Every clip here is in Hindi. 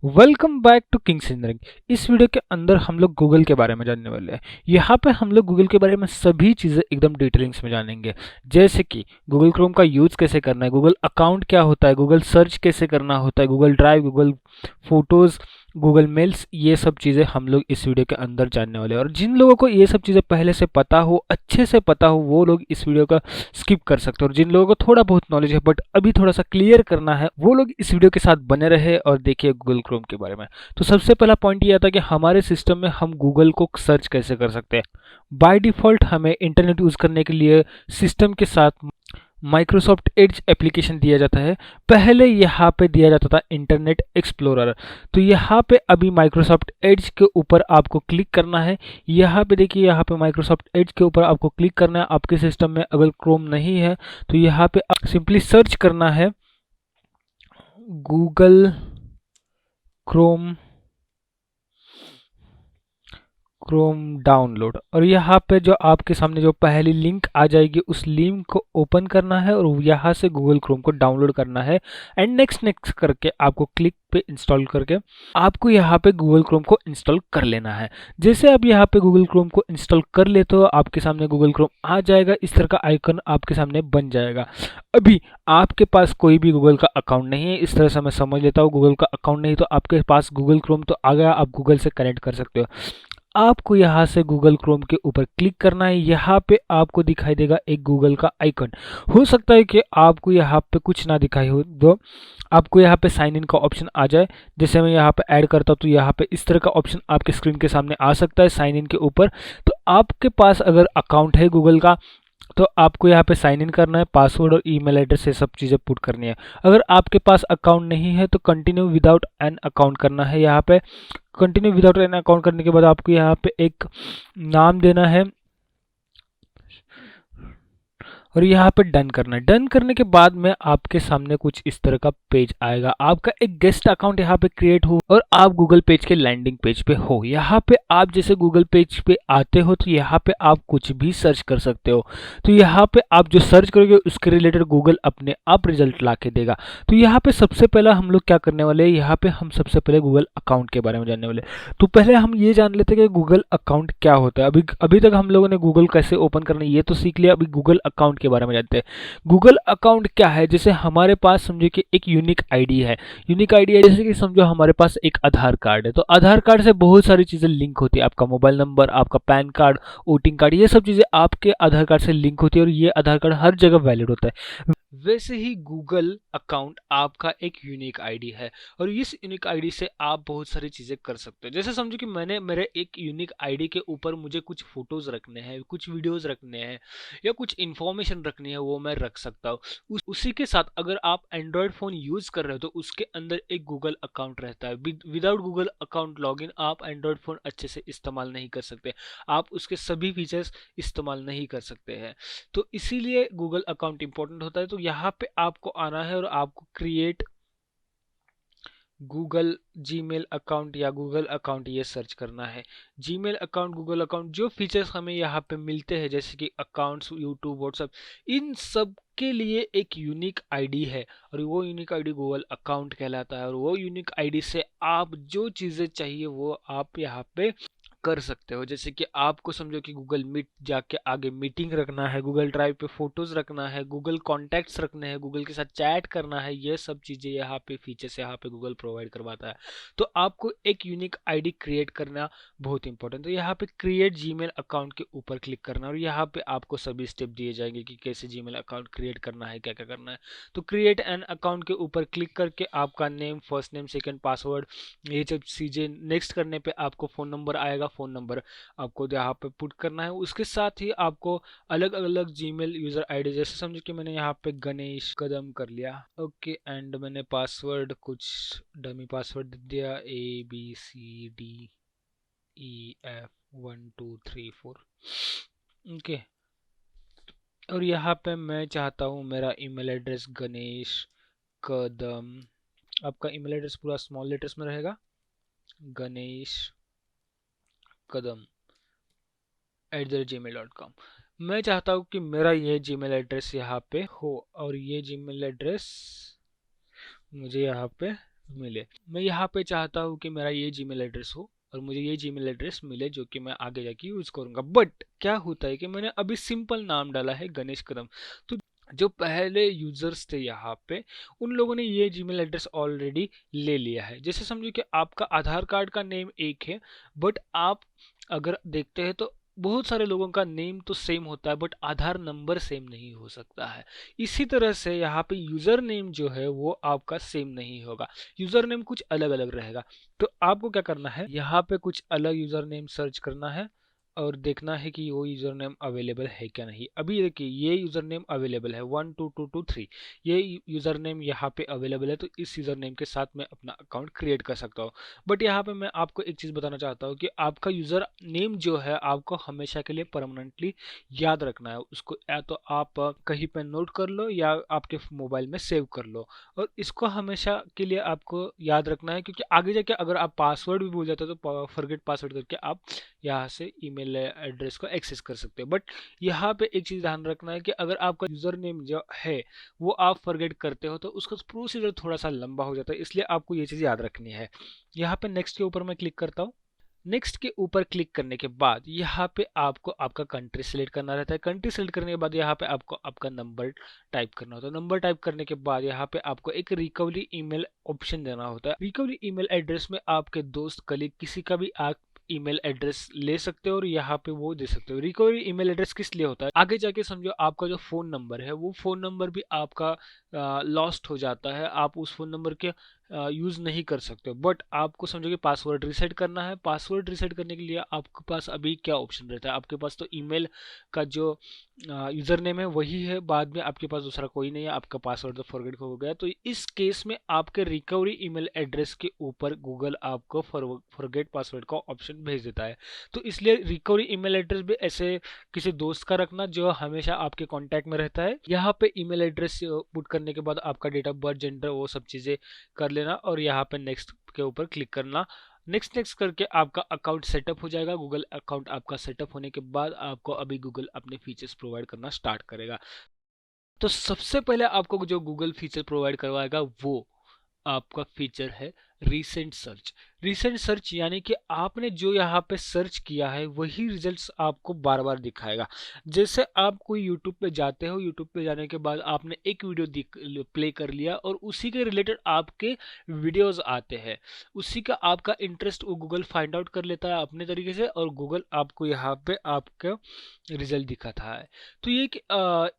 Welcome back to Kings Engineering. इस वीडियो के अंदर हम लोग गूगल के बारे में जानने वाले हैं। यहाँ पे हम लोग गूगल के बारे में सभी चीज़ें एकदम डिटेलिंग्स में जानेंगे, जैसे कि गूगल क्रोम का यूज़ कैसे करना है, गूगल अकाउंट क्या होता है, गूगल सर्च कैसे करना होता है, Google Drive, Google Photos, Google mails, ये सब चीज़ें हम लोग इस वीडियो के अंदर जानने वाले हैं। और जिन लोगों को ये सब चीज़ें पहले से पता हो, अच्छे से पता हो, वो लोग इस वीडियो का स्किप कर सकते हो। और जिन लोगों को थोड़ा बहुत नॉलेज है बट अभी थोड़ा सा क्लियर करना है, वो लोग इस वीडियो के साथ बने रहे और देखिए गूगल क्रोम के बारे में। तो सबसे पहला पॉइंट ये आता है कि हमारे सिस्टम में हम गूगल को सर्च कैसे कर सकते हैं। बाय डिफ़ॉल्ट हमें इंटरनेट यूज़ करने के लिए सिस्टम के साथ माइक्रोसॉफ्ट एड्ज एप्लीकेशन दिया जाता है। पहले यहाँ पे दिया जाता था इंटरनेट एक्सप्लोरर। तो यहाँ पे अभी माइक्रोसॉफ्ट एड्ज के ऊपर आपको क्लिक करना है। यहाँ पे देखिए, यहाँ पे माइक्रोसॉफ्ट एड्ज के ऊपर आपको क्लिक करना है। आपके सिस्टम में अगर क्रोम नहीं है तो यहाँ पे सिंपली सर्च करना है गूगल क्रोम क्रोम डाउनलोड। और यहाँ पे जो आपके सामने जो पहली लिंक आ जाएगी, उस लिंक को ओपन करना है और यहाँ से गूगल क्रोम को डाउनलोड करना है। एंड नेक्स्ट नेक्स्ट करके आपको क्लिक पे इंस्टॉल करके आपको यहाँ पे गूगल क्रोम को इंस्टॉल कर लेना है। जैसे आप यहाँ पे गूगल क्रोम को इंस्टॉल कर लेते हो, आपके सामने गूगल क्रोम आ जाएगा, इस तरह का आइकन आपके सामने बन जाएगा। अभी आपके पास कोई भी गूगल का अकाउंट नहीं है, इस तरह से मैं समझ लेता हूँ गूगल का अकाउंट नहीं, तो आपके पास गूगल क्रोम तो आ गया, आप गूगल से कनेक्ट कर सकते हो। आपको यहाँ से गूगल क्रोम के ऊपर क्लिक करना है। यहाँ पे आपको दिखाई देगा एक गूगल का आइकन। हो सकता है कि आपको यहाँ पे कुछ ना दिखाई हो, दो आपको यहाँ पे साइन इन का ऑप्शन आ जाए। जैसे मैं यहाँ पे ऐड करता हूँ तो यहाँ पे इस तरह का ऑप्शन आपके स्क्रीन के सामने आ सकता है साइन इन के ऊपर। तो आपके पास अगर अकाउंट है गूगल का तो आपको यहाँ पे साइन इन करना है, पासवर्ड और ईमेल एड्रेस ये सब चीज़ें पुट करनी है। अगर आपके पास अकाउंट नहीं है तो कंटिन्यू विदाउट एन अकाउंट करना है। यहाँ पे कंटिन्यू विदाउट एन अकाउंट करने के बाद आपको यहाँ पे एक नाम देना है और यहाँ पे डन करना है। डन करने के बाद में आपके सामने कुछ इस तरह का पेज आएगा। आपका एक गेस्ट अकाउंट यहाँ पे क्रिएट हो और आप गूगल पेज के लैंडिंग पेज पे हो। यहाँ पे आप जैसे गूगल पेज पे आते हो तो यहाँ पे आप कुछ भी सर्च कर सकते हो। तो यहाँ पे आप जो सर्च करोगे उसके रिलेटेड गूगल अपने आप रिजल्ट ला के देगा। तो यहाँ पे सबसे पहला हम लोग क्या करने वाले हैं, यहाँ पे हम सबसे पहले गूगल अकाउंट के बारे में जानने वाले हैं। तो पहले हम ये जान लेते हैं कि गूगल अकाउंट क्या होता है। अभी अभी तक हम लोगों ने गूगल कैसे ओपन करना है ये तो सीख लिया, अभी गूगल अकाउंट के बारे में जानते हैं। गूगल अकाउंट क्या है, जैसे हमारे पास समझो कि एक यूनिक आईडी है। यूनिक आईडी है जैसे कि समझो हमारे पास एक आधार कार्ड है, तो आधार कार्ड से बहुत सारी चीज़ें लिंक होती है। आपका मोबाइल नंबर, आपका पैन कार्ड, वोटिंग कार्ड, ये सब चीज़ें आपके आधार कार्ड से लिंक होती है और ये आधार कार्ड हर जगह वैलिड होता है। वैसे ही गूगल अकाउंट आपका एक यूनिक आईडी है और इस यूनिक आईडी से आप बहुत सारी चीज़ें कर सकते हो। जैसे समझो कि मैंने मेरे एक यूनिक आईडी के ऊपर मुझे कुछ फोटोज़ रखने हैं, कुछ वीडियोज़ रखने हैं या कुछ इन्फॉर्मेशन रखनी है, वो मैं रख सकता हूँ। उसी के साथ अगर आप एंड्रॉयड फ़ोन यूज़ कर रहे हो तो उसके अंदर एक गूगल अकाउंट रहता है। विदाउट गूगल अकाउंट लॉगिन आप एंड्रॉयड फ़ोन अच्छे से इस्तेमाल नहीं कर सकते, आप उसके सभी फीचर्स इस्तेमाल नहीं कर सकते हैं। तो इसीलिए गूगल अकाउंट इंपॉर्टेंट होता है। तो यहाँ पे आपको आना है और आपको क्रिएट गूगल जीमेल अकाउंट या गूगल अकाउंट ये सर्च करना है। जीमेल अकाउंट, गूगल अकाउंट, जो फीचर्स हमें यहाँ पे मिलते हैं जैसे कि अकाउंट्स, यूट्यूब, व्हाट्सएप, इन सब के लिए एक यूनिक आईडी है और वो यूनिक आईडी गूगल अकाउंट कहलाता है। और वो यूनिक आईडी से आप जो चीज़ें चाहिए वो आप यहाँ पे कर सकते हो। जैसे कि आपको समझो कि गूगल मीट जाके आगे मीटिंग रखना है, गूगल ड्राइव पे फोटोज़ रखना है, गूगल कॉन्टैक्ट्स रखने हैं, गूगल के साथ चैट करना है, ये सब चीज़ें यहाँ पे फीचर्स यहाँ पे गूगल प्रोवाइड करवाता है। तो आपको एक यूनिक आईडी क्रिएट करना बहुत इंपॉर्टेंट। तो यहाँ पे क्रिएट जीमेल अकाउंट के ऊपर क्लिक करना और यहाँ पे आपको सभी स्टेप दिए जाएंगे कि कैसे जीमेल अकाउंट क्रिएट करना है, क्या क्या करना है। तो क्रिएट एन अकाउंट के ऊपर क्लिक करके आपका name, first name, second, password, ये सब चीज़ें नेक्स्ट करने पे आपको फ़ोन नंबर आएगा। फ़ोन नंबर आपको यहाँ पे पुट करना है। उसके साथ ही आपको अलग अलग जीमेल यूज़र आईडी, जैसे समझो कि मैंने यहाँ पे गणेश कदम कर लिया, ओके, एंड मैंने पासवर्ड कुछ डमी पासवर्ड दे दिया, ABCDEF 1 2 3 4, ओके। और यहाँ पे मैं चाहता हूँ मेरा ईमेल एड्रेस गणेश कदम, आपका ईमेल एड्रेस पूरा स्मॉल लेटर्स में रहेगा, गणेश कदम @gmail.com। मैं चाहता हूँ कि मेरा ये जीमेल एड्रेस यहाँ पे हो और ये जीमेल एड्रेस मुझे यहाँ पे मिले। मैं यहाँ पे चाहता हूँ कि मेरा ये जीमेल एड्रेस हो और मुझे ये जीमेल एड्रेस मिले जो कि मैं आगे जाके यूज़ करूँगा। बट क्या होता है कि मैंने अभी सिंपल नाम डाला है गणेश कदम, तो जो पहले यूजर्स थे यहाँ पे उन लोगों ने ये जीमेल एड्रेस ऑलरेडी ले लिया है। जैसे समझो कि आपका आधार कार्ड का नेम एक है, बट आप अगर देखते हैं तो बहुत सारे लोगों का नेम तो सेम होता है बट आधार नंबर सेम नहीं हो सकता है। इसी तरह से यहाँ पे यूज़र नेम जो है वो आपका सेम नहीं होगा, यूज़र नेम कुछ अलग अलग रहेगा। तो आपको क्या करना है, यहाँ पे कुछ अलग यूज़र नेम सर्च करना है और देखना है कि वो यूज़र नेम अवेलेबल है क्या नहीं। अभी देखिए ये यूज़र नेम अवेलेबल है 12223, ये यूज़र नेम यहाँ पे अवेलेबल है, तो इस यूज़र नेम के साथ मैं अपना अकाउंट क्रिएट कर सकता हूँ। बट यहाँ पे मैं आपको एक चीज़ बताना चाहता हूँ कि आपका यूज़र नेम जो है आपको हमेशा के लिए परमानेंटली याद रखना है। उसको या तो आप कहीं पे नोट कर लो या आपके मोबाइल में सेव कर लो, और इसको हमेशा के लिए आपको याद रखना है, क्योंकि आगे जाके अगर आप पासवर्ड भी भूल जाते हो तो फॉरगेट पासवर्ड करके आप यहाँ से ईमेल एड्रेस को एक्सेस कर सकते हो। बट यहाँ पे एक चीज़ ध्यान रखना है कि अगर आपका यूज़र नेम जो है वो आप फॉरगेट करते हो तो उसका प्रोसीजर थोड़ा सा लंबा हो जाता है, इसलिए आपको ये चीज़ याद रखनी है। यहाँ पे नेक्स्ट के ऊपर मैं क्लिक करता हूँ। नेक्स्ट के ऊपर क्लिक करने के बाद यहाँ पे आपको आपका कंट्री सेलेक्ट करना रहता है। कंट्री सेलेक्ट करने के बाद यहाँ पे आपको आपका नंबर टाइप करना होता है। नंबर टाइप करने के बाद यहाँ पे आपको एक रिकवरी ईमेल ऑप्शन देना होता है। रिकवरी ईमेल एड्रेस में आपके दोस्त कलीग किसी का भी आप ईमेल एड्रेस ले सकते हो और यहाँ पे वो दे सकते हो। रिकवरी ईमेल एड्रेस किस लिए होता है, आगे जाके समझो आपका जो फ़ोन नंबर है वो फ़ोन नंबर भी आपका लॉस्ट हो जाता है, आप उस फ़ोन नंबर के यूज़ नहीं कर सकते हो। बट आपको समझो कि पासवर्ड रीसेट करना है। पासवर्ड रीसेट करने के लिए आपके पास अभी क्या ऑप्शन रहता है, आपके पास तो ईमेल का जो यूज़र नेम है वही है, बाद में आपके पास दूसरा कोई नहीं है, आपका पासवर्ड तो फॉरगेट हो गया। तो इस केस में आपके रिकवरी ईमेल एड्रेस के ऊपर गूगल आपको फॉरगेट पासवर्ड का ऑप्शन भेज देता है। तो इसलिए रिकवरी ईमेल एड्रेस भी ऐसे किसी दोस्त का रखना जो हमेशा आपके कांटेक्ट में रहता है। यहाँ पे ईमेल एड्रेस पुट करने के बाद आपका डेट ऑफ बर्थ, जेंडर, वो सब चीज़ें कर लेना और यहाँ पे नेक्स्ट के ऊपर क्लिक करना। नेक्स्ट नेक्स्ट करके आपका अकाउंट सेटअप हो जाएगा। गूगल अकाउंट आपका सेटअप होने के बाद आपको अभी गूगल अपने फीचर्स प्रोवाइड करना स्टार्ट करेगा। तो सबसे पहले आपको जो गूगल फीचर प्रोवाइड करवाएगा वो आपका फीचर है रीसेंट सर्च। रीसेंट सर्च यानी कि आपने जो यहाँ पे सर्च किया है वही रिजल्ट्स आपको बार बार दिखाएगा। जैसे आप कोई यूट्यूब पे जाते हो, यूट्यूब पे जाने के बाद आपने एक वीडियो प्ले कर लिया और उसी के रिलेटेड आपके वीडियोस आते हैं, उसी का आपका इंटरेस्ट वो गूगल फाइंड आउट कर लेता है अपने तरीके से और गूगल आपको यहाँ पे आपका रिजल्ट दिखाता है। तो ये एक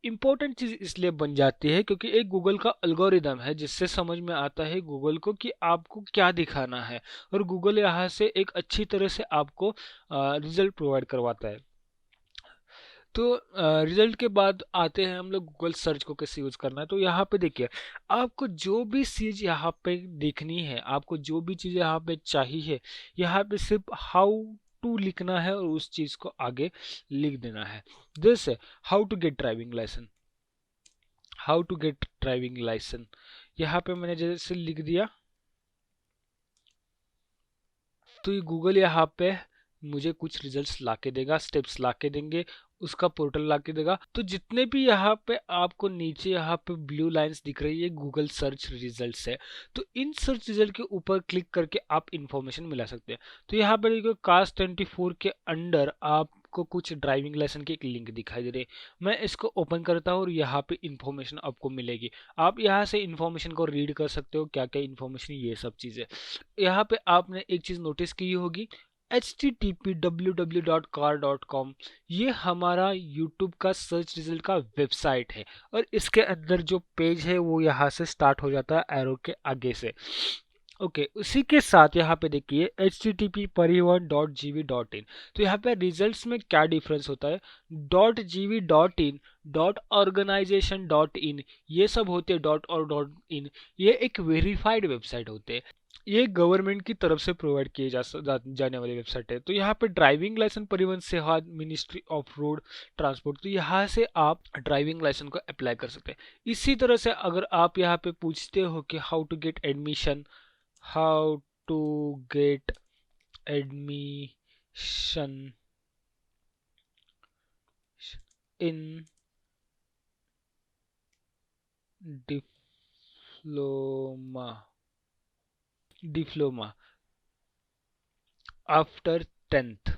इम्पोर्टेंट चीज़ इसलिए बन जाती है क्योंकि एक गूगल का एल्गोरिदम है जिससे समझ में आता है गूगल को कि आपको क्या दिखाना है, और गूगल यहाँ से एक अच्छी तरह से आपको रिजल्ट प्रोवाइड करवाता है। तो रिजल्ट के बाद आते हैं हम लोग गूगल सर्च को कैसे यूज़ करना है। तो यहाँ पे देखिए, आपको जो भी चीज़ यहाँ पे देखनी है, आपको जो भी चीज़ यहाँ पे चाहिए, यहाँ पे सिर्फ हाउ टू लिखना है और उस चीज़ को आगे लिख देना है। जैसे how to get driving licence, how to get driving licence यहाँ पे मैंने जैसे लिख दिया तो ये गूगल यहाँ पे मुझे कुछ रिजल्ट्स ला के देगा, स्टेप्स ला के देंगे, उसका पोर्टल ला के देगा। तो जितने भी यहाँ पे आपको नीचे यहाँ पे ब्लू लाइंस दिख रही है गूगल सर्च रिजल्ट्स है, तो इन सर्च रिजल्ट के ऊपर क्लिक करके आप इंफॉर्मेशन मिला सकते हैं। तो यहाँ पे देखो कास्ट 24 के अंडर आपको कुछ ड्राइविंग लाइसेंस की एक लिंक दिखाई दे रही है। मैं इसको ओपन करता हूँ और यहाँ पे इंफॉर्मेशन आपको मिलेगी। आप यहाँ से इंफॉर्मेशन को रीड कर सकते हो, क्या क्या इंफॉर्मेशन, ये सब चीज़ें। यहाँ पे आपने एक चीज़ नोटिस की होगी, http://www.car.com, ये हमारा YouTube का सर्च रिजल्ट का वेबसाइट है और इसके अंदर जो पेज है वो यहाँ से स्टार्ट हो जाता है एरो के आगे से। ओके, उसी के साथ यहाँ पे देखिए http://parivan.gv.in। तो यहाँ पे रिजल्ट्स में क्या डिफरेंस होता है, .gv.in, .organization.in, ये सब होते हैं .or.in, ये एक वेरीफाइड वेबसाइट होते हैं, ये गवर्नमेंट की तरफ से प्रोवाइड किए जाने वाली वेबसाइट है। तो यहाँ पे ड्राइविंग लाइसेंस, परिवहन सेवा, मिनिस्ट्री ऑफ रोड ट्रांसपोर्ट, तो यहाँ से आप ड्राइविंग लाइसेंस को अप्लाई कर सकते हैं। इसी तरह से अगर आप यहाँ पे पूछते हो कि how to get admission, how to get admission in diploma diploma after 10th,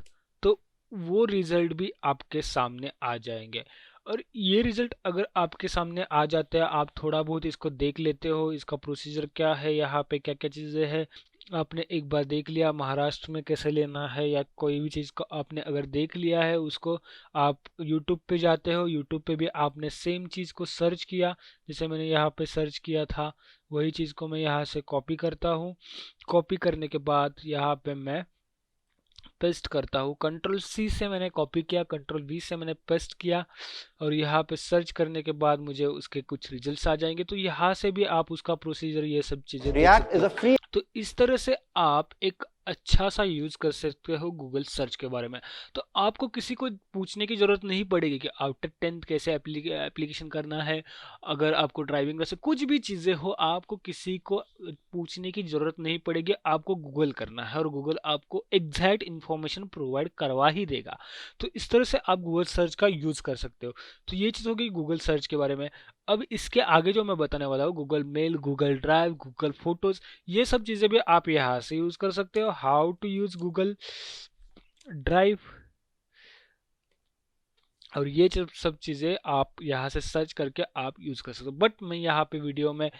तो वो रिजल्ट भी आपके सामने आ जाएंगे। और ये रिजल्ट अगर आपके सामने आ जाते हैं, आप थोड़ा बहुत इसको देख लेते हो, इसका प्रोसीजर क्या है, यहाँ पे क्या क्या चीज़ें हैं, आपने एक बार देख लिया महाराष्ट्र में कैसे लेना है, या कोई भी चीज़ को आपने अगर देख लिया है उसको, आप यूट्यूब पे जाते हो, यूट्यूब पे भी आपने सेम चीज़ को सर्च किया, जैसे मैंने यहाँ पे सर्च किया था, वही चीज़ को मैं यहाँ से कॉपी करता हूँ। कॉपी करने के बाद यहाँ पे मैं पेस्ट करता हूँ, कंट्रोल सी से मैंने कॉपी किया, कंट्रोल वी से मैंने पेस्ट किया, और यहाँ पे सर्च करने के बाद मुझे उसके कुछ रिजल्ट्स आ जाएंगे। तो यहाँ से भी आप उसका प्रोसीजर ये सब चीज़ें देख सकते हो। तो इस तरह से आप एक अच्छा सा यूज़ कर सकते हो गूगल सर्च के बारे में। तो आपको किसी को पूछने की ज़रूरत नहीं पड़ेगी कि आफ्टर 10th कैसे एप्लीकेशन करना है। अगर आपको ड्राइविंग से कुछ भी चीज़ें हो, आपको किसी को पूछने की ज़रूरत नहीं पड़ेगी, आपको गूगल करना है और गूगल आपको एग्जैक्ट इन्फॉर्मेशन प्रोवाइड करवा ही देगा। तो इस तरह से आप गूगल सर्च का यूज़ कर सकते हो। तो ये चीज़ होगी गूगल सर्च के बारे में। अब इसके आगे जो मैं बताने वाला हूँ, Google Mail, Google Drive, Google Photos, ये सब चीज़ें भी आप यहाँ से यूज़ कर सकते हो। How to use Google Drive, और ये सब चीज़ें आप यहाँ से सर्च करके आप यूज़ कर सकते हो। बट मैं यहाँ पे वीडियो में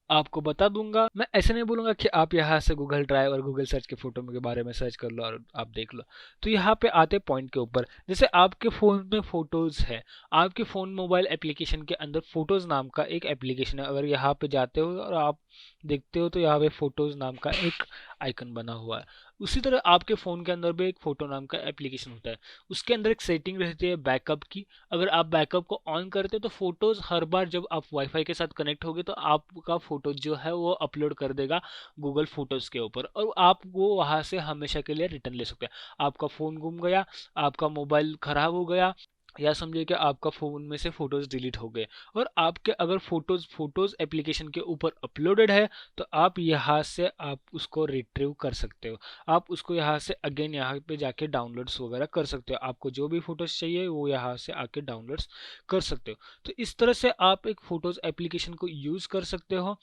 आपको बता दूंगा, मैं ऐसे नहीं बोलूंगा कि आप यहाँ से गूगल ड्राइव और गूगल सर्च के फोटो के बारे में सर्च कर लो और आप देख लो। तो यहाँ पे आते पॉइंट के ऊपर, जैसे आपके फ़ोन में फ़ोटोज़ है, आपके फ़ोन मोबाइल एप्लीकेशन के अंदर फ़ोटोज़ नाम का एक एप्लीकेशन है। अगर यहाँ पे जाते हो और आप देखते हो तो यहाँ पे फ़ोटोज़ नाम का एक आइकन बना हुआ है। उसी तरह आपके फ़ोन के अंदर भी एक फ़ोटो नाम का एप्लीकेशन होता है। उसके अंदर एक सेटिंग रहती है बैकअप की। अगर आप बैकअप को ऑन करते हो तो फोटोज़ हर बार जब आप वाईफाई के साथ कनेक्ट होगे तो आपका फ़ोटो जो है वो अपलोड कर देगा गूगल फ़ोटोज़ के ऊपर, और आप वो वहाँ से हमेशा के लिए रिटर्न ले सकते हैं। आपका फ़ोन गुम गया, आपका मोबाइल ख़राब हो गया, या समझिए कि आपका फ़ोन में से फ़ोटोज़ डिलीट हो गए, और आपके अगर फ़ोटोज़ एप्लीकेशन के ऊपर अपलोडेड है, तो आप यहाँ से आप उसको रिट्रीव कर सकते हो। आप उसको यहाँ से अगेन यहाँ पे जाके डाउनलोड्स वगैरह कर सकते हो। आपको जो भी फ़ोटोज़ चाहिए वो यहाँ से आके डाउनलोड्स कर सकते हो। तो इस तरह से आप एक फ़ोटोज़ एप्लीकेशन को यूज़ कर सकते हो।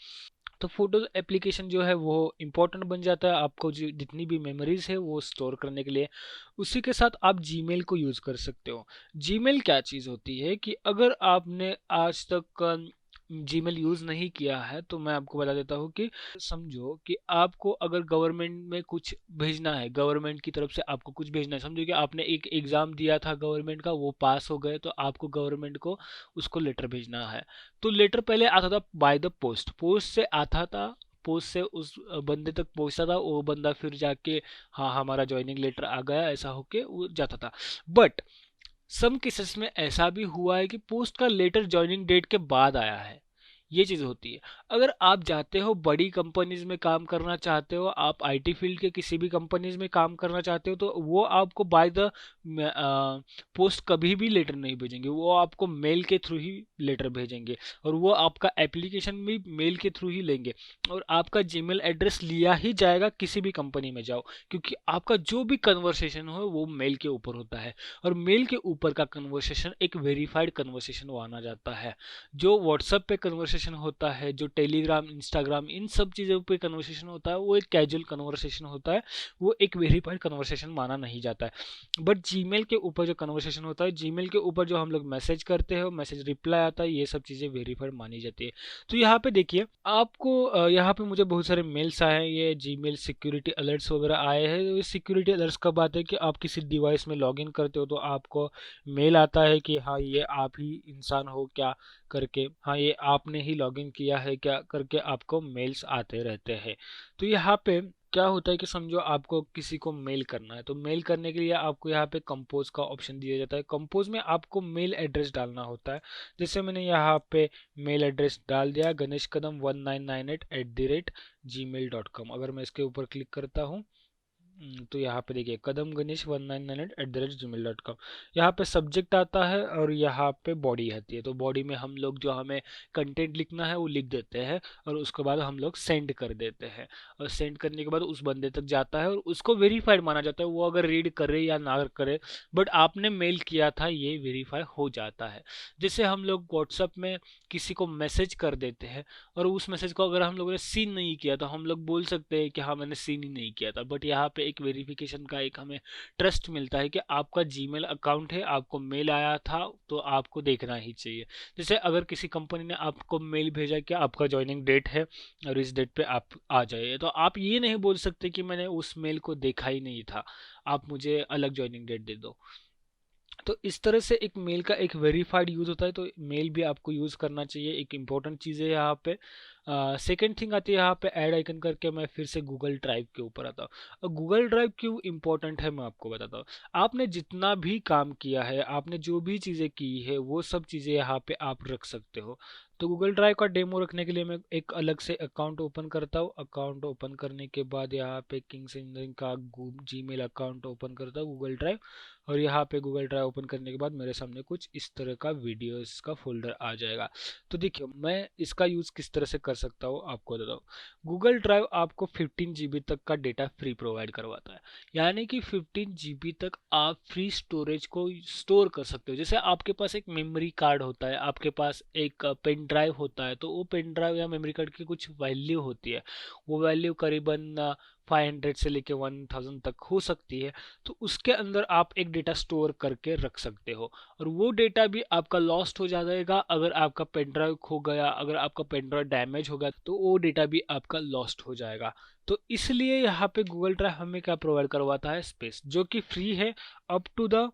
तो फोटोज़ एप्लीकेशन जो है वो इम्पोर्टेंट बन जाता है आपको, जो जितनी भी मेमोरीज है वो स्टोर करने के लिए। उसी के साथ आप जीमेल को यूज़ कर सकते हो। जीमेल क्या चीज़ होती है कि अगर आपने आज तक जीमेल यूज़ नहीं किया है तो मैं आपको बता देता हूँ कि समझो कि आपको अगर गवर्नमेंट में कुछ भेजना है, गवर्नमेंट की तरफ से आपको कुछ भेजना है, समझो कि आपने एक एग्ज़ाम दिया था गवर्नमेंट का, वो पास हो गए, तो आपको गवर्नमेंट को उसको लेटर भेजना है। तो लेटर पहले आता था बाय द पोस्ट, पोस्ट से आता था, पोस्ट से उस बंदे तक पहुंचता था, वो बंदा फिर जाके हाँ हमारा ज्वाइनिंग लेटर आ गया ऐसा होके वो जाता था। बट सम केसेस में ऐसा भी हुआ है कि पोस्ट का लेटर ज्वाइनिंग डेट के बाद आया है। ये चीज़ होती है। अगर आप जाते हो बड़ी कंपनीज में काम करना चाहते हो, आप आईटी फील्ड के किसी भी कंपनीज में काम करना चाहते हो, तो वो आपको बाय द पोस्ट कभी भी लेटर नहीं भेजेंगे, वो आपको मेल के थ्रू ही लेटर भेजेंगे, और वो आपका एप्लीकेशन भी मेल के थ्रू ही लेंगे, और आपका जीमेल एड्रेस लिया ही जाएगा किसी भी कंपनी में जाओ, क्योंकि आपका जो भी कन्वर्सेशन हो वो मेल के ऊपर होता है, और मेल के ऊपर का कन्वर्सेशन एक वेरीफाइड कन्वर्सेशन माना जाता है। जो व्हाट्सएप पे कन्वर्सेशन होता है, जो टेलीग्राम, इंस्टाग्राम, इन सब चीज़ों पे कन्वर्सेशन होता है, वो एक कैजुअल कन्वर्सेशन होता है, वो एक वेरीफाइड कन्वर्सेशन माना नहीं जाता है। बट जीमेल के ऊपर जो कन्वर्सेशन होता है, जीमेल के ऊपर जो हम लोग मैसेज करते हैं, मैसेज रिप्लाई आता है, ये सब चीज़ें वेरीफाइड मानी जाती है। तो यहाँ पे देखिए आपको यहाँ पे मुझे बहुत सारे मेल्स आए हैं, ये जीमेल सिक्योरिटी अलर्ट्स वगैरह आए हैं। तो सिक्योरिटी अलर्ट्स कब आते हैं कि आप किसी डिवाइस में लॉगिन करते हो तो आपको मेल आता है कि हाँ ये आप ही इंसान हो क्या करके, हाँ ये आपने ही लॉगिन किया है क्या करके, आपको मेल्स आते रहते हैं। तो यहाँ पे क्या होता है कि समझो आपको किसी को मेल करना है, तो मेल करने के लिए आपको यहाँ पे कंपोज का ऑप्शन दिया जाता है। कंपोज में आपको मेल एड्रेस डालना होता है। जैसे मैंने यहाँ पे मेल एड्रेस डाल दिया, गणेश कदम 1998 @gmail.com। अगर मैं इसके ऊपर क्लिक करता हूँ तो यहाँ पे देखिए कदम गणेश 1998@gmail.com। यहाँ पे सब्जेक्ट आता है और यहाँ पे बॉडी आती है। तो बॉडी में हम लोग जो हमें कंटेंट लिखना है वो लिख देते हैं और उसके बाद हम लोग सेंड कर देते हैं। और सेंड करने के बाद उस बंदे तक जाता है और उसको वेरीफाइड माना जाता है, वो अगर रीड करे या ना करे, बट आपने मेल किया था ये वेरीफाई हो जाता है। जैसे हम लोग व्हाट्सएप में किसी को मैसेज कर देते हैं और उस मैसेज को अगर हम लोगों ने सीन नहीं किया तो हम लोग बोल सकते हैं कि हाँ मैंने सीन ही नहीं किया था, बट यहाँ पे एक वेरिफिकेशन का एक हमें ट्रस्ट मिलता है कि आपका जीमेल अकाउंट है, आपको मेल आया था तो आपको देखना ही चाहिए। जैसे अगर किसी कंपनी ने आपको मेल भेजा कि आपका ज्वाइनिंग डेट है और इस डेट पे आप आ जाइए, तो आप ये नहीं बोल सकते कि मैंने उस मेल को देखा ही नहीं था, आप मुझे अलग ज्वाइनिंग डेट दे दो। तो इस तरह से एक मेल का एक वेरीफाइड यूज़ होता है, तो मेल भी आपको यूज़ करना चाहिए, एक इम्पोर्टेंट चीज़ है यहाँ पे। सेकेंड थिंग आती है यहाँ पे ऐड आइकन करके, मैं फिर से गूगल ड्राइव के ऊपर आता हूँ। और गूगल ड्राइव क्यों इम्पोर्टेंट है मैं आपको बताता हूँ। आपने जितना भी काम किया है, आपने जो भी चीज़ें की है, वो सब चीज़ें यहाँ पे आप रख सकते हो। तो गूगल ड्राइव का डेमो रखने के लिए मैं एक अलग से अकाउंट ओपन करता हूँ। अकाउंट ओपन करने के बाद यहाँ पे किंग्स इंजीनियरिंग का जीमेल अकाउंट ओपन करता हूँ गूगल ड्राइव। और यहाँ पे गूगल ड्राइव ओपन करने के बाद मेरे सामने कुछ इस तरह का वीडियोस का फोल्डर आ जाएगा। तो देखिए मैं इसका यूज़ किस तरह से कर सकता हूँ आपको बताता हूँ। गूगल ड्राइव आपको 15 GB तक का डेटा फ्री प्रोवाइड करवाता है, यानी कि 15 GB तक आप फ्री स्टोरेज को स्टोर कर सकते हो। जैसे आपके पास एक मेमोरी कार्ड होता है, आपके पास एक पेन ड्राइव होता है, तो वो पेन ड्राइव या मेमोरी कार्ड की कुछ वैल्यू होती है। वो वैल्यू करीबन 500 से लेके 1000 तक हो सकती है। तो उसके अंदर आप एक डेटा स्टोर करके रख सकते हो और वो डेटा भी आपका लॉस्ट हो जाएगा। अगर आपका पेन ड्राइव खो गया, अगर आपका पेन ड्राइव डैमेज हो गया, तो वो डेटा भी आपका लॉस्ट हो जाएगा। तो इसलिए यहाँ पे गूगल ड्राइव हमें क्या प्रोवाइड करवाता है, स्पेस, जो कि फ्री है up to the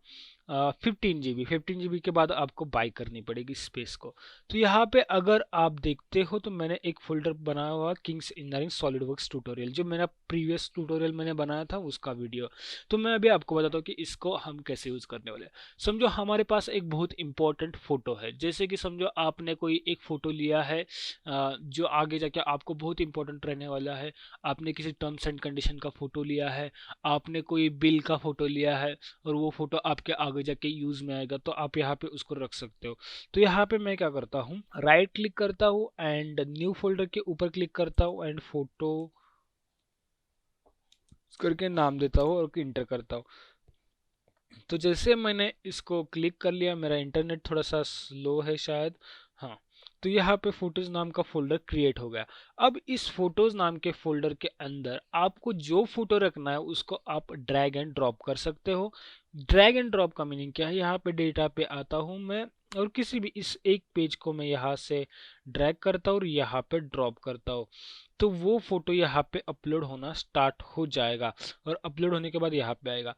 15 GB। 15 GB के बाद आपको बाई करनी पड़ेगी स्पेस को। तो यहाँ पे अगर आप देखते हो तो मैंने एक फोल्डर बनाया हुआ किंग्स इंजीनियरिंग सॉलिडवर्क्स ट्यूटोरियल, जो मेरा प्रीवियस ट्यूटोरियल मैंने बनाया था उसका वीडियो। तो मैं अभी आपको बताता हूँ कि इसको हम कैसे यूज़ करने वाले हैं। समझो हमारे पास एक बहुत इंपॉर्टेंट फोटो है, जैसे कि समझो आपने कोई एक फ़ोटो लिया है जो आगे जाके आपको बहुत इंपॉर्टेंट रहने वाला है। आपने किसी टर्म्स एंड कंडीशन का फ़ोटो लिया है, आपने कोई बिल का फ़ोटो लिया है और वो फ़ोटो आपके आगे जाके यूज़ में आएगा, तो आप यहाँ पे उसको रख सकते हो। तो यहाँ पे मैं क्या करता हूँ, राइट क्लिक करता हूँ एंड न्यू फोल्डर के ऊपर क्लिक करता हूँ एंड फोटो करके नाम देता हूँ और इंटर करता हूँ। तो जैसे मैंने इसको क्लिक कर लिया, मेरा इंटरनेट थोड़ा सा स्लो है शायद, हाँ, तो यहाँ पे फोटोज नाम का फोल्डर क्रिएट हो गया। अब इस फोटोज नाम के फोल्डर के अंदर आपको जो फोटो रखना है उसको आप ड्रैग एंड ड्रॉप कर सकते हो। ड्रैग एंड ड्रॉप का मीनिंग क्या है, यहाँ पे डेटा पे आता हूँ मैं और किसी भी इस एक पेज को मैं यहाँ से ड्रैग करता हूँ और यहाँ पे ड्रॉप करता हूँ, तो वो फोटो यहाँ पे अपलोड होना स्टार्ट हो जाएगा और अपलोड होने के बाद यहाँ पे आएगा।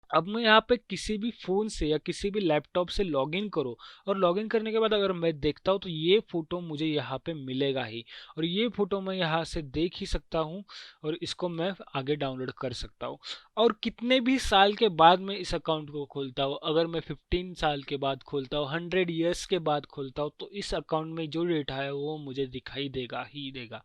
अब मैं यहाँ पे किसी भी फ़ोन से या किसी भी लैपटॉप से लॉगिन करूँ और लॉगिन करने के बाद अगर मैं देखता हूँ तो ये फ़ोटो मुझे यहाँ पे मिलेगा ही, और ये फ़ोटो मैं यहाँ से देख ही सकता हूँ और इसको मैं आगे डाउनलोड कर सकता हूँ। और कितने भी साल के बाद मैं इस अकाउंट को खोलता हूँ, अगर मैं 15 साल के बाद खोलता हूँ, 100 ईयर्स के बाद खोलता हूँ, तो इस अकाउंट में जो डेटा है वो मुझे दिखाई देगा ही देगा।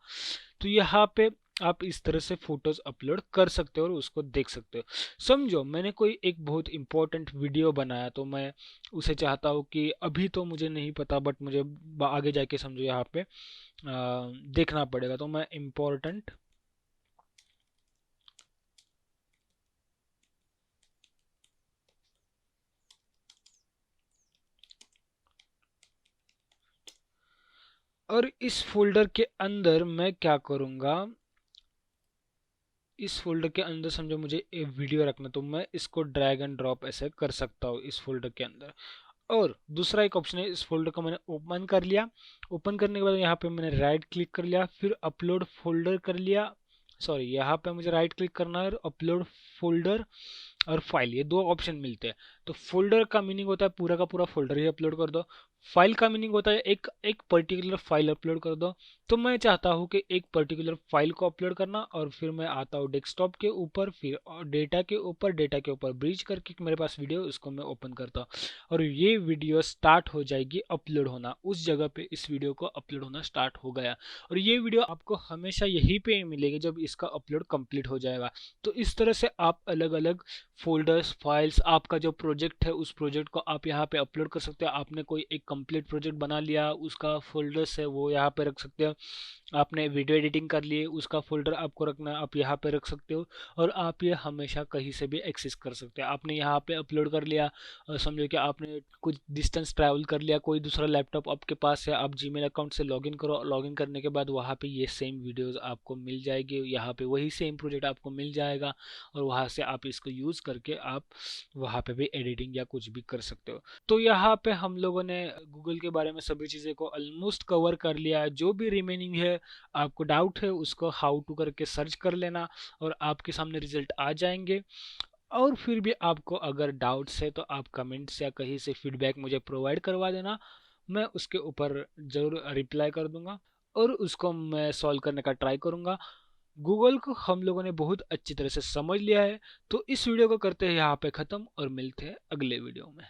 तो यहाँ पे आप इस तरह से फोटोज अपलोड कर सकते हो और उसको देख सकते हो। समझो मैंने कोई एक बहुत इंपॉर्टेंट वीडियो बनाया, तो मैं उसे चाहता हूँ कि अभी तो मुझे नहीं पता बट मुझे आगे जाके समझो यहाँ पे देखना पड़ेगा, तो मैं इम्पोर्टेंट और इस फोल्डर के अंदर मैं क्या करूँगा, इस फोल्डर के अंदर समझो मुझे एक वीडियो रखना, तो मैं इसको ड्रैग एंड ड्रॉप ऐसे कर सकता हूँ इस फोल्डर के अंदर। और दूसरा एक ऑप्शन है, इस फोल्डर को मैंने ओपन कर लिया, ओपन करने के बाद यहाँ पे मैंने राइट क्लिक कर लिया, फिर अपलोड फोल्डर कर लिया, सॉरी यहाँ पे मुझे राइट क्लिक करना है, अपलोड फोल्डर और फाइल, ये दो ऑप्शन मिलते हैं। तो फोल्डर का मीनिंग होता है पूरा का पूरा फोल्डर ही अपलोड कर दो, फाइल का मीनिंग होता है एक एक पर्टिकुलर फाइल अपलोड कर दो। तो मैं चाहता हूँ कि एक पर्टिकुलर फाइल को अपलोड करना, और फिर मैं आता हूँ डेस्कटॉप के ऊपर, फिर डेटा के ऊपर ब्रीज करके मेरे पास वीडियो, उसको मैं ओपन करता हूँ और ये वीडियो स्टार्ट हो जाएगी अपलोड होना। उस जगह पे इस वीडियो को अपलोड होना स्टार्ट हो गया, और ये वीडियो आपको हमेशा यहीं पे मिलेगी जब इसका अपलोड कंप्लीट हो जाएगा। तो इस तरह से आप अलग अलग फोल्डर्स, फाइल्स, आपका जो प्रोजेक्ट है उस प्रोजेक्ट को आप यहाँ पे अपलोड कर सकते हो। आपने कोई एक कंप्लीट प्रोजेक्ट बना लिया, उसका फोल्डर्स है वो यहाँ पे रख सकते हो। आपने वीडियो एडिटिंग कर लिए, उसका फोल्डर आपको रखना है, आप यहाँ पे रख सकते हो। और आप ये हमेशा कहीं से भी एक्सेस कर सकते हो। आपने यहाँ पे अपलोड कर लिया, और समझो कि आपने कुछ डिस्टेंस ट्रैवल कर लिया, कोई दूसरा लैपटॉप आपके पास है, आप जीमेल अकाउंट से लॉगिन करो, लॉगिन करने के बाद वहाँ पे ये सेम वीडियोस आपको मिल जाएगी, यहाँ पे वही सेम प्रोजेक्ट आपको मिल जाएगा, और वहाँ से आप इसको यूज़ करके आप वहाँ पे भी एडिटिंग या कुछ भी कर सकते हो। तो यहाँ पे हम लोगों ने गूगल के बारे में सभी चीज़ें को ऑलमोस्ट कवर कर लिया है। जो भी रिमेनिंग है, आपको डाउट है, उसको हाउ टू करके सर्च कर लेना और आपके सामने रिजल्ट आ जाएंगे। और फिर भी आपको अगर डाउट्स है तो आप कमेंट्स या कहीं से फीडबैक मुझे प्रोवाइड करवा देना, मैं उसके ऊपर ज़रूर रिप्लाई कर दूंगा और उसको मैं सॉल्व करने का ट्राई करूंगा। गूगल को हम लोगों ने बहुत अच्छी तरह से समझ लिया है। तो इस वीडियो को करते हैं यहाँ पे ख़त्म, और मिलते हैं अगले वीडियो में।